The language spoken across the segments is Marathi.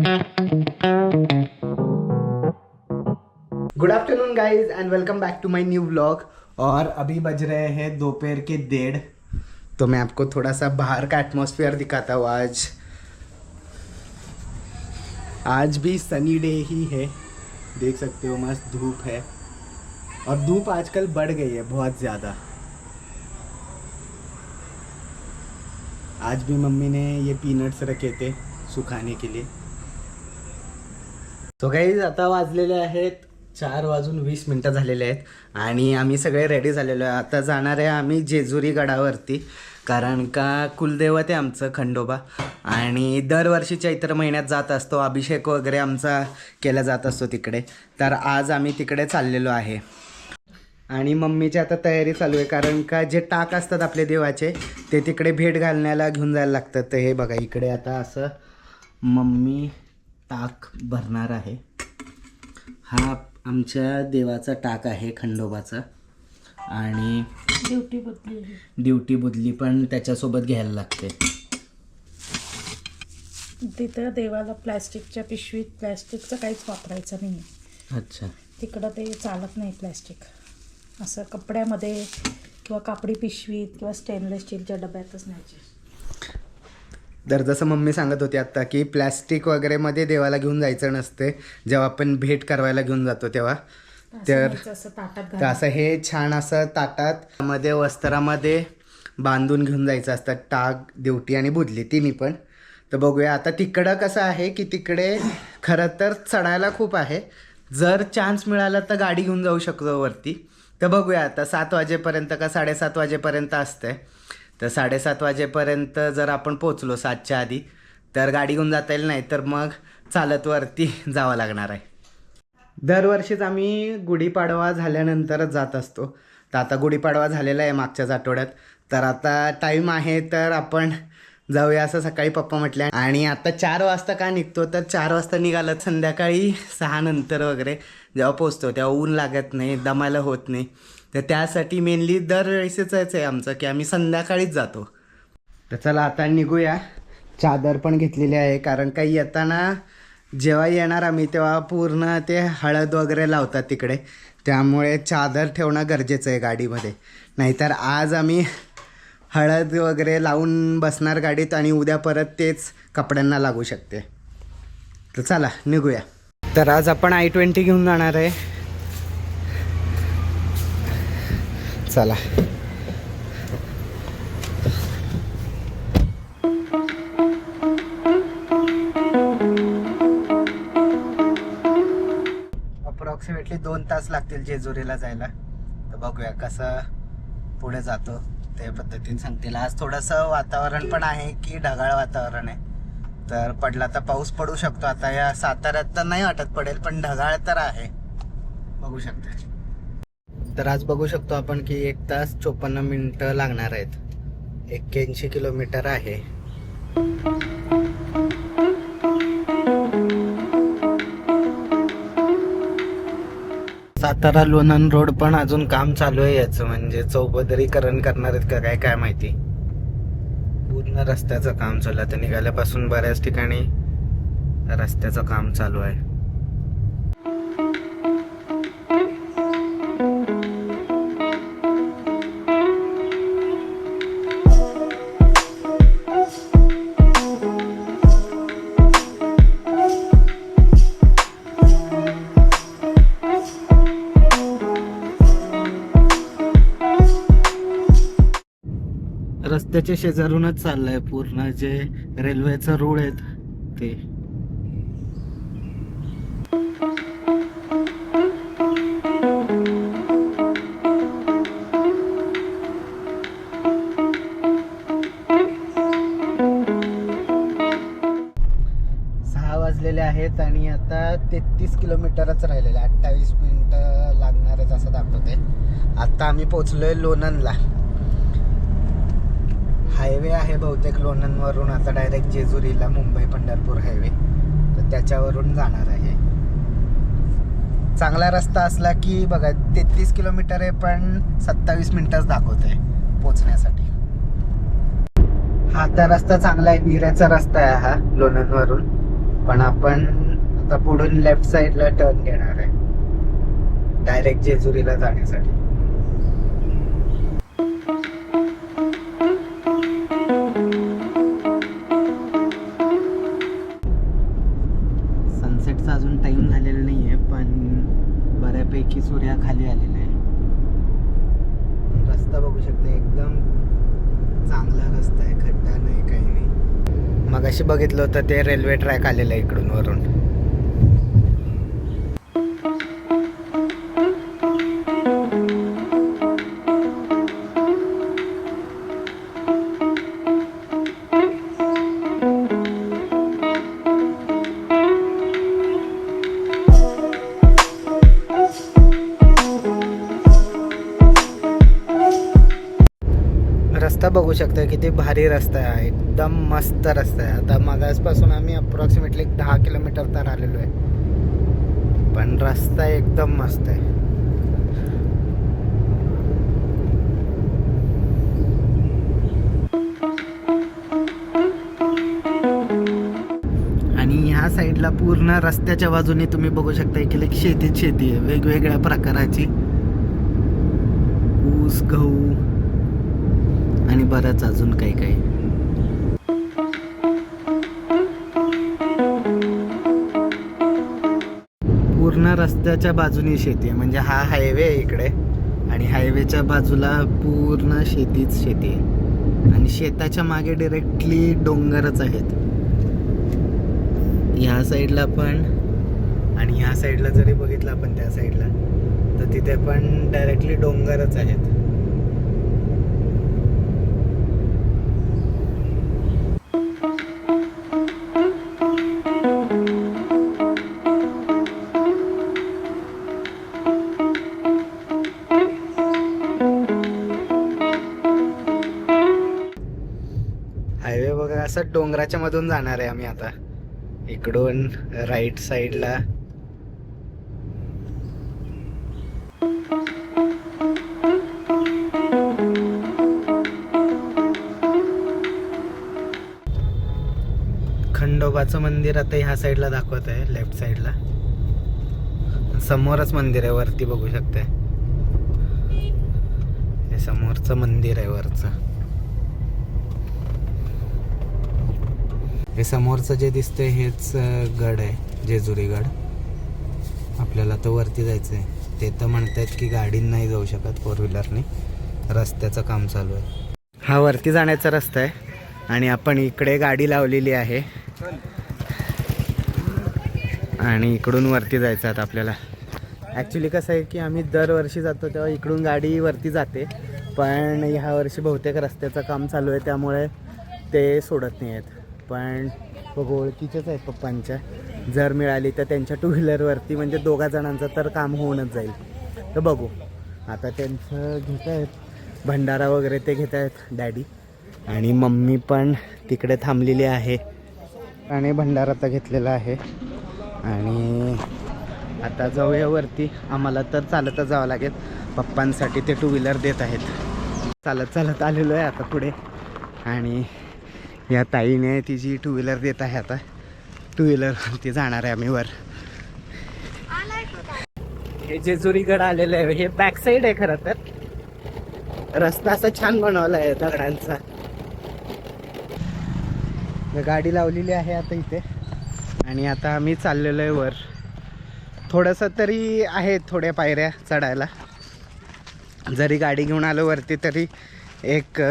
Good afternoon guys and welcome back to my new vlog. और अभी बज रहे हैं दोपहर के 1:30। तो मैं आपको थोड़ा सा बाहर का एटमॉस्फेयर दिखाता हूँ। आज भी सनी डे ही है, देख सकते हो मस्त धूप है। और धूप आजकल बढ़ गई है बहुत ज़्यादा। आज भी मम्मी ने ये पीनट्स रखे थे सुखाने के लिए। तो गाईज आता वाजलेले आहेत 4:20 झालेले आहेत आणि आम्ही सगळे रेडी झालेलो आहे। आता जाणार आहे आम्ही जेजुरी गडावरती, कारण का कुलदैवत आहे आमचं खंडोबा आणि दरवर्षी चैत्र महिन्यात जात असतो, अभिषेक वगैरे आमचा केला जात असतो तिकडे। तर आज आम्ही तिकडे चाललेलो आहे आणि मम्मीची आता तयारी चालू आहे, कारण का जे टाक असतात आपले देवाचे ते तिकडे भेट घालण्याला घेऊन जायला लागतात। तर हे बघा इकडे आता असं मम्मी टाक भरणार आहे। हा आमच्या देवाचा टाक आहे खंडोबाचा आणि ड्युटी बुदली पण त्याच्यासोबत घ्यायला लागते। तिथं देवाला प्लॅस्टिकच्या पिशवीत प्लॅस्टिकचं काहीच वापरायचं नाही। अच्छा, तिकडं ते चालत नाही प्लॅस्टिक। असं कपड्यामध्ये किंवा कापडी पिशवीत किंवा स्टेनलेस स्टीलच्या डब्यातच न्यायचे। तर जसं मम्मी सांगत होती आत्ता की प्लॅस्टिक वगैरेमध्ये देवाला घेऊन जायचं नसते, जेव्हा आपण भेट करवायला घेऊन जातो तेव्हा। तर असं हे छान असं ताटात मध्ये वस्त्रामध्ये बांधून घेऊन जायचं असतं, टाक ड्युटी आणि बुदली तिन्ही पण। तर बघूया आता तिकडं कसं आहे की तिकडे खरं तर चढायला खूप आहे, जर चान्स मिळाला तर गाडी घेऊन जाऊ शकतो वरती। तर बघूया आता 7 वाजेपर्यंत का 7:30 वाजेपर्यंत असते। तर 7:30 वाजेपर्यंत जर आपण पोचलो 7च्या आधी तर गाडी घेऊन जाता येईल, नाही तर मग चालत वरती जावं लागणार आहे। दरवर्षीच आम्ही गुढीपाडवा झाल्यानंतरच जात असतो। तर आता गुढीपाडवा झालेला आहे मागच्याच आठवड्यात, तर आता टाईम आहे तर आपण जाऊया असं सकाळी पप्पा म्हटले। आणि आता 4 वाजता का निघतो, तर 4 वाजता निघालं संध्याकाळी 6 नंतर वगैरे जेव्हा पोचतो तेव्हा ऊन लागत नाही, दमायला होत नाही। तर त्यासाठी मेनली दरवेळेसच आहे आमचं की आम्ही संध्याकाळीच जातो। तर चला आता निघूया। चादर पण घेतलेली आहे, कारण काही येताना जेव्हा येणार आम्ही तेव्हा पूर्ण ते हळद वगैरे लावतात तिकडे, त्यामुळे चादर ठेवणं गरजेचं आहे गाडीमध्ये। नाहीतर आज आम्ही हळद वगैरे लावून बसणार गाडीत आणि उद्या परत तेच कपड्यांना लागू शकते। तर चला निघूया। तर आज आपण I-20 घेऊन जाणार आहे। चला अप्रॉक्सिमेटली 2 तास लागतील जेजुरीला जायला। तर बघूया कसं पुढे जातो ते पद्धतीने सांगतील। आज थोडंसं वातावरण पण आहे की ढगाळ वातावरण आहे, तर पडला तर पाऊस पडू शकतो। आता या साताऱ्यात तर नाही वाटत पडेल, पण ढगाळ तर आहे, बघू शकते। तर आज बघू शकतो आपण की 1 तास 54 मिनिटं लागणार आहेत, 81 किलोमीटर आहे। सातारा लोणंद रोड पण अजून काम चालू आहे याचं, म्हणजे चौपदरीकरण करणार आहेत का काय माहिती। पूर्ण रस्त्याचं काम चालू आहे, तर निघाल्यापासून बऱ्याच ठिकाणी रस्त्याचं काम चालू आहे। रस्त्याच्या शेजारूनच चाललंय पूर्ण जे रेल्वेचं रोड आहेत ते। वाजलेले आहेत आणि आता 33 किलोमीटरच राहिलेले, 28 मिनिटं लागणार आहेत असं दाखवते। आता आम्ही पोचलोय लोणंदला। हायवे आहे बहुतेक लोणंदवरून आता डायरेक्ट जेजुरीला, मुंबई पंढरपूर हायवे, तर त्याच्यावरून जाणार आहे। चांगला रस्ता असला की बघा 33 किलोमीटर आहे पण 27 मिनिटच दाखवते पोचण्यासाठी। हा तर रस्ता चांगला आहे, निऱ्याचा रस्ता आहे हा लोणंदवरून। पण आपण आता पुढून लेफ्ट साइडला टर्न घेणार आहे डायरेक्ट जेजुरीला जाण्यासाठी. सनसेटचा अजून टाइम झालेला नाहीये, पण बऱ्यापैकी सूर्य खाली आलेला आहे. रस्ता बघू शकता, एकदम चांगला रस्ता आहे, खड्डा नाही, काही नाही. मगाशी बघितलं होतं ते रेल्वे ट्रॅक आलेला आहे इकडून वरून. रस्ता बघू शकता किती भारी रस्ता आहे, एकदम मस्त रस्ता आहे. आता मागासपासून आम्ही अप्रॉक्सिमेटली 10 किलोमीटर तर आलेलो आहे, पण रस्ता एकदम मस्त आहे. आणि ह्या साईडला पूर्ण रस्त्याच्या बाजूने तुम्ही बघू शकता की शेतीच शेती आहे, वेगवेगळ्या प्रकाराची. ऊस, गहू आणि बरंच अजून काही काही. पूर्ण रस्त्याच्या बाजूनी शेती आहे, म्हणजे हा हायवे आहे इकडे, आणि हायवेच्या बाजूला पूर्ण शेतीच शेती आहे. आणि शेताच्या मागे डिरेक्टली डोंगरच आहेत ह्या साईडला पण. आणि ह्या साईडला जरी बघितलं आपण त्या साईडला, तर तिथे पण डायरेक्टली डोंगरच आहेत. हायवे बघा असं डोंगराच्या मधून जाणार आहे आम्ही आता. इकडून राईट साईडला खंडोबाचं मंदिर आता ह्या साईडला दाखवत आहे, लेफ्ट साईडला. समोरच मंदिर आहे, वरती बघू शकते. हे समोरचं मंदिर आहे वरचं. हे समोरचं जे दिसतंय हेच गड आहे, जेजुरी गड. आपल्याला तर वरती जायचं आहे. ते तर म्हणतात की गाडीने नाही जाऊ शकत, 4 व्हीलरने, रस्त्याचं काम चालू आहे. हा वरती जाण्याचा रस्ता आहे आणि आपण इकडे गाडी लावलेली आहे आणि इकडून वरती जायचं आता आपल्याला. ॲक्च्युली कसं आहे की आम्ही दरवर्षी जातो तेव्हा इकडून गाडी वरती जाते, पण ह्या वर्षी बहुतेक रस्त्याचं काम चालू आहे त्यामुळे ते सोडत नाही आहेत. पण बघू, ओळखीचेच आहेत पप्पांच्या, जर मिळाली तर त्यांच्या 2 व्हीलरवरती, म्हणजे 2 जणांचं तर काम होऊनच जाईल. तर बघू आता, त्यांचं घेत आहेत भंडारा वगैरे, ते घेत आहेत डॅडी. आणि मम्मी पण तिकडे थांबलेली आहे आणि भंडारा तर घेतलेला आहे. आणि आता जाऊया वरती. आम्हाला तर चालतच जावं लागेल, पप्पांसाठी ते 2 व्हीलर देत आहेत. चालत चालत आलेलो आहे आता पुढे, आणि या ताईने तिची 2 व्हीलर देत आहे. आता 2 व्हीलरवरती जाणार आहे आम्ही वर. हे जेजुरीगड आलेलं आहे, हे बॅक साईड आहे खरं तर. रस्ता असा छान बनवला आहे दगडांचा. गाडी लावलेली आहे आता इथे, आणि आता आम्ही चाललेलो आहे वर. थोडंसं तरी आहे, थोड्या पायऱ्या चढायला. जरी गाडी घेऊन आलो वरती तरी एक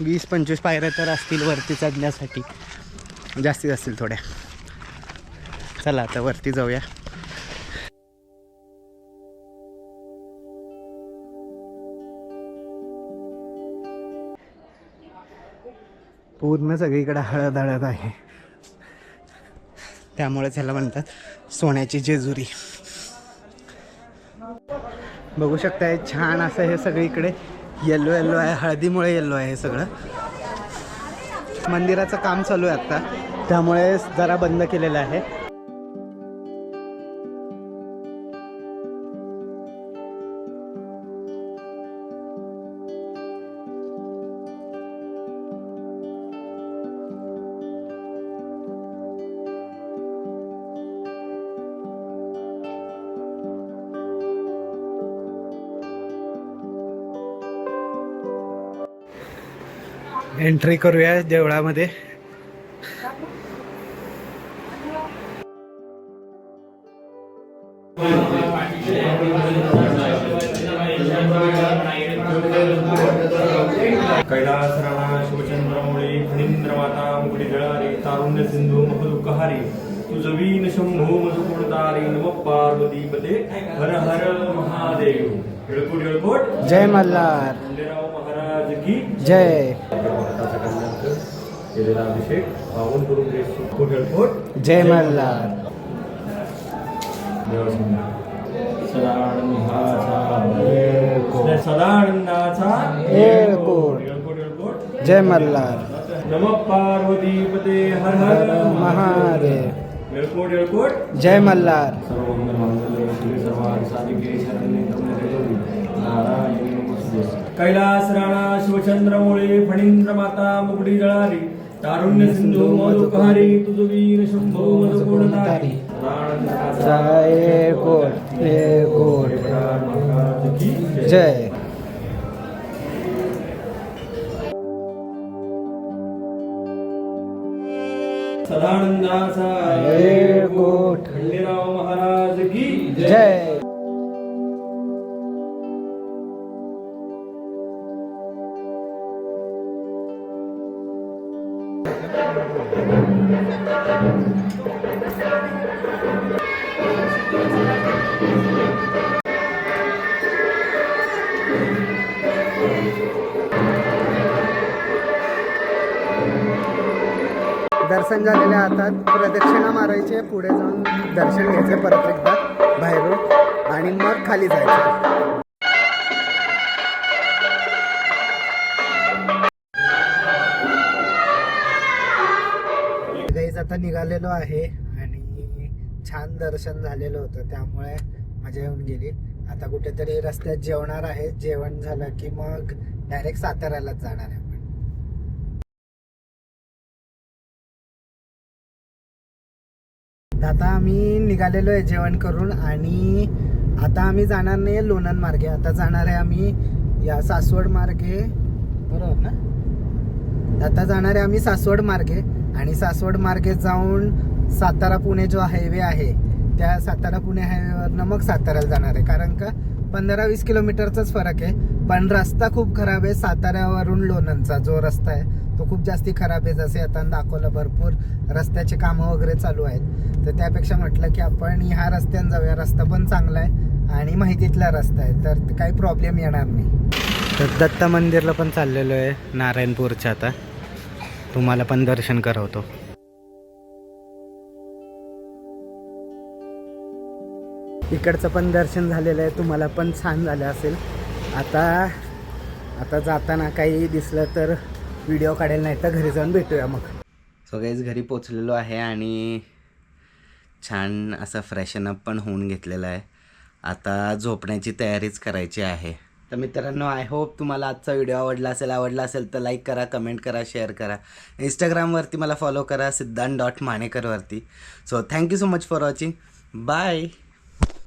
20-25 पायऱ्या तर असतील वरती चढण्यासाठी, जास्तीत असतील थोड्या. चला आता वरती जाऊया. पूर्ण सगळीकडे हळद हळद आहे, त्यामुळे त्याला म्हणतात सोन्याची जेजुरी. बघू शकताय छान असं हे सगळीकडे येल्लो येल्लो आहे, हळदीमुळे येल्लो आहे हे सगळं. मंदिराचं काम चालू आहे आता, त्यामुळे जरा बंद केलेलं आहे. एंट्री करूया देवळामध्ये. कैलास राणा शिवचंद्रमुळे फणींद्रमाता मुकुटी जळारी तारुण्य सिंधू महदुकहारी तुझवीन शंभो मधुकुणतारी नम पार्वती पते हर हर महादेव. येळकोट येळकोट जय मल्हार. खंडेराव महाराज की जय. भक्ताचा कल्याण कर. केलेला अभिषेक पावन करून घे. येळकोट येळकोट जय मल्हार. सदानंदाचा येळकोट. येळकोट येळकोट जय मल्हार. नम पार्वती पते हर हर महादेव. येळकोट येळकोट जय मल्हार. सर्व मंगल मांगल्ये शिवे सर्वार्थ साधिके शरण्ये त्र्यंबके गौरी नारायणी नमोस्तुते. कैलास राणा शिवचंद्रमुळे फणींद्र माता मुकुटी जळारी तारुण्य सिंधू मधुकहारी तुझवीर शंभो मधुकुणतारी येळकोट. येळकोट. जय. सदानंदाचा येळकोट. खंडेराव महाराज की जय. दर्शन झालेले हातात प्रदक्षिणा मारायचे, पुढे जाऊन दर्शन घ्यायचे परत एकदा बाहेरून आणि मग खाली जायचं. गाईज आता निघालेलो आहे आणि छान दर्शन झालेलं होतं, त्यामुळे मजा येऊन गेली. आता कुठेतरी रस्त्यात जेवणार आहे. जेवण झालं की मग डायरेक्ट साताऱ्यालाच जाणार आहे. आता आम्ही निघालेलो आहे जेवण करून आणि आता आम्ही जाणार नाही लोणंद मार्गे. आता जाणार आहे आम्ही या सासवड मार्गे, बरोबर ना? आता जाणार आहे आम्ही सासवड मार्गे आणि सासवड मार्गे जाऊन सातारा पुणे जो हायवे आहे त्या सातारा पुणे हायवेवरनं मग साताऱ्याला जाणार आहे. कारण का 15-20 किलोमीटरचाच फरक आहे, पण रस्ता खूप खराब आहे. साताऱ्यावरून लोणंदचा जो रस्ता आहे तो खूप जास्ती खराब आहे. जसे आता दाखवलं भरपूर रस्त्याचे कामं वगैरे चालू आहेत, तर त्यापेक्षा म्हटलं की आपण ह्या रस्त्यानं जाऊया. रस्ता पण चांगला आहे आणि माहितीतला रस्ता आहे, तर काही प्रॉब्लेम येणार नाही. तर दत्त मंदिरला पण चाललेलो आहे नारायणपूरच्या. आता तुम्हाला पण दर्शन करवतो. इकडचं पण दर्शन झालेलं आहे, तुम्हाला पण छान झालं असेल. आता जाताना काही दिसलं तर व्हिडिओ काढेल, नाही तर घरी जाऊन भेटूया मग. सो गाईज घरी पोचलेलो आहे आणि छान असं फ्रेशन अप पण होऊन घेतलेलं आहे. आता झोपण्याची तयारीच करायची आहे. तर मित्रांनो, आय होप तुम्हाला आजचा व्हिडिओ आवडला असेल तर लाईक करा, कमेंट करा, शेअर करा. इंस्टाग्रामवरती मला फॉलो करा सिद्धांत.मानेकरवरती. So thank you so much for watching. Bye.